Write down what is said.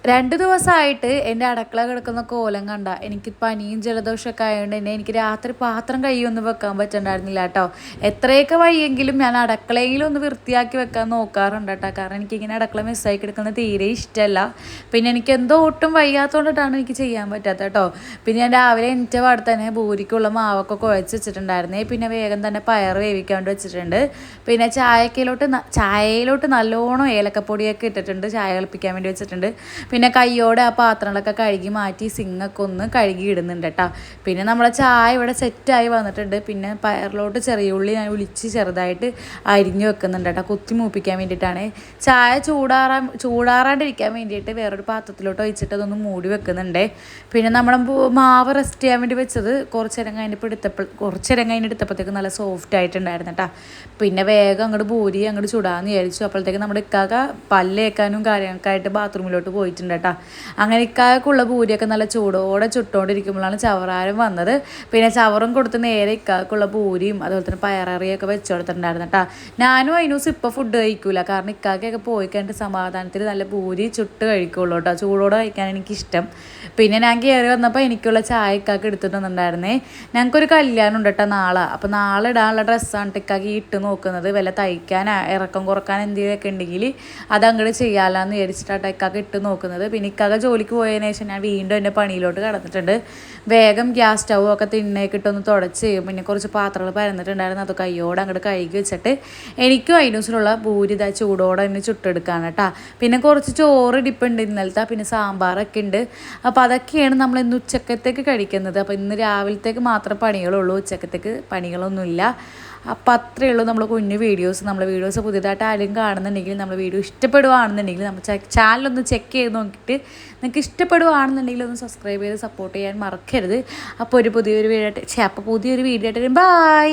2 ദിവസമായിട്ട് എൻ്റെ അടുക്കള കിടക്കുന്ന കോലം കണ്ട എനിക്ക് പനിയും ജലദോഷമൊക്കെ ആയതുകൊണ്ട് തന്നെ എനിക്ക് രാത്രി പാത്രം കൈയൊന്നും വെക്കാൻ പറ്റുന്നുണ്ടായിരുന്നില്ല കേട്ടോ. എത്രയൊക്കെ വയ്യെങ്കിലും ഞാൻ അടുക്കളയിലും ഒന്ന് വൃത്തിയാക്കി വെക്കാൻ നോക്കാറുണ്ട് കേട്ടോ. കാരണം എനിക്കിങ്ങനെ അടുക്കള മിസ്സായി കിടക്കുന്നത് തീരെ ഇഷ്ടമല്ല. പിന്നെ എനിക്ക് എന്തോ ഒട്ടും വയ്യാത്തതുകൊണ്ടിട്ടാണ് എനിക്ക് ചെയ്യാൻ പറ്റാത്തത് കേട്ടോ. പിന്നെ ഞാൻ രാവിലെ എണീറ്റ പാടെ തന്നെ പൂരിക്കുള്ള മാവൊക്കെ കുഴച്ച് വെച്ചിട്ടുണ്ടായിരുന്നേ. പിന്നെ വേഗം തന്നെ പയർ വേവിക്കാണ്ട് വെച്ചിട്ടുണ്ട്. പിന്നെ ചായയിലോട്ട് നല്ലോണം ഏലക്കപ്പൊടിയൊക്കെ ഇട്ടിട്ടുണ്ട്, ചായ കളിപ്പിക്കാൻ വേണ്ടി വെച്ചിട്ടുണ്ട്. പിന്നെ കയ്യോടെ ആ പാത്രങ്ങളൊക്കെ കഴുകി മാറ്റി സിങ്ങൊക്കെ ഒന്ന് കഴുകി ഇടുന്നുണ്ട് കേട്ടോ. പിന്നെ നമ്മളെ ചായ ഇവിടെ സെറ്റായി വന്നിട്ടുണ്ട്. പിന്നെ പയറിലോട്ട് ചെറിയ ഉള്ളി ഞാൻ ഒലിച്ച് ചെറുതായിട്ട് അരിഞ്ഞു വെക്കുന്നുണ്ട് കേട്ടോ, കുത്തി മൂപ്പിക്കാൻ വേണ്ടിയിട്ടാണ്. ചായ ചൂടാറാണ്ടിരിക്കാൻ വേണ്ടിയിട്ട് വേറൊരു പാത്രത്തിലോട്ട് ഒഴിച്ചിട്ട് അതൊന്ന് മൂടി വെക്കുന്നുണ്ട്. പിന്നെ നമ്മുടെ മാവ് റെസ്റ്റ് ചെയ്യാൻ വേണ്ടി വെച്ചത് കുറച്ചേരം കഴിഞ്ഞെടുത്തപ്പോഴത്തേക്ക് നല്ല സോഫ്റ്റ് ആയിട്ടുണ്ടായിരുന്നു കേട്ടോ. പിന്നെ വേഗം അങ്ങോട്ട് പൂരി അങ്ങോട്ട് ചുടാന്ന് വിചാരിച്ചു. അപ്പോഴത്തേക്ക് നമ്മുടെ ഇക്കാക്ക പല്ലേക്കാനും കാര്യങ്ങളൊക്കെ ആയിട്ട് ബാത്റൂമിലോട്ട് പോയിട്ടുണ്ട് കേട്ടോ. അങ്ങനെ ഇക്കാക്കുള്ള പൂരിയൊക്കെ നല്ല ചൂടോടെ ചുട്ടോണ്ടിരിക്കുമ്പോഴാണ് ചവറാരും വന്നത്. പിന്നെ ചവറും കൊടുത്ത് നേരെ ഇക്കാക്കുള്ള പൂരിയും അതുപോലെ തന്നെ പയററിയൊക്കെ വെച്ച് കൊടുത്തിട്ടുണ്ടായിരുന്നു കേട്ടോ. ഞാനും അതിനൂസ് ഇപ്പോൾ ഫുഡ് കഴിക്കൂല, കാരണം ഇക്കാക്കൊക്കെ പോയി കഴിഞ്ഞിട്ട് സമാധാനത്തിൽ നല്ല പൂരി ചുട്ട് കഴിക്കുള്ളൂ കേട്ടോ. ചൂടോടെ കഴിക്കാൻ എനിക്കിഷ്ടം. പിന്നെ ഞാൻ കയറി വന്നപ്പോൾ എനിക്കുള്ള ചായ ഇക്കാക്ക് എടുത്തിട്ട് വന്നിട്ടുണ്ടായിരുന്നേ. ഞങ്ങൾക്കൊരു കല്യാണം ഉണ്ട് കേട്ടോ നാളെ. അപ്പോൾ നാളെ ഇടാനുള്ള ഡ്രസ്സാണ് ഇക്കാക്ക് ഇട്ട് നോക്കുന്നത്. വല്ല തയ്ക്കാൻ ഇറക്കം കുറക്കാൻ എന്തെങ്കിലുമൊക്കെ ഉണ്ടെങ്കിൽ അത് അങ്ങോട്ട് ചെയ്യാമെന്ന് വിചാരിച്ചിട്ടാണ് ഇക്കാക്ക് ഇട്ട് നോക്കുന്നത്. പിന്നെ ഇക്കാക്ക ജോലിക്ക് പോയതിനു ശേഷം ഞാൻ വീണ്ടും എൻ്റെ പണിയിലോട്ട് കടന്നിട്ടുണ്ട്. വേഗം ഗ്യാസ് സ്റ്റൗവൊക്കെ തിണ്ണേക്കിട്ടൊന്ന് തുടച്ച്, പിന്നെ കുറച്ച് പാത്രങ്ങൾ പരന്നിട്ടുണ്ടായിരുന്നു, അത് കയ്യോടെ അങ്ങോട്ട് കഴുകി വെച്ചിട്ട് എനിക്കും അതിനനുസരിച്ചുള്ള പൂരി ഇതാ ചൂടോടെ തന്നെ ചുട്ടെടുക്കുകയാണ് കേട്ടോ. പിന്നെ കുറച്ച് ചോറ് ഇടിപ്പുണ്ട് ഇന്നലത്തെ, പിന്നെ സാമ്പാറൊക്കെ ഉണ്ട്. അപ്പോൾ അതൊക്കെയാണ് നമ്മൾ ഇന്ന് ഉച്ചക്കത്തേക്ക് കഴിക്കുന്നത്. അപ്പോൾ ഇന്ന് രാവിലത്തേക്ക് മാത്രം പണികളുള്ളൂ, ഉച്ചക്കത്തേക്ക് പണികളൊന്നുമില്ല. അപ്പോൾ അത്രയേ ഉള്ളൂ നമ്മൾ കുഞ്ഞു വീഡിയോസ്. നമ്മളെ വീഡിയോസ് പുതിയതായിട്ട് ആരും കാണുന്നുണ്ടെങ്കിൽ, നമ്മൾ വീഡിയോ ഇഷ്ടപ്പെടുകയാണെന്നുണ്ടെങ്കിൽ നമ്മൾ ചാനലൊന്ന് ചെക്ക് ചെയ്ത് നോക്കിയിട്ട് നിങ്ങൾക്ക് ഇഷ്ടപ്പെടുകയാണെന്നുണ്ടെങ്കിൽ ഒന്ന് സബ്സ്ക്രൈബ് ചെയ്ത് സപ്പോർട്ട് ചെയ്യാൻ മറക്കരുത്. അപ്പോൾ പുതിയൊരു വീഡിയോ ആയിട്ട് ബൈ.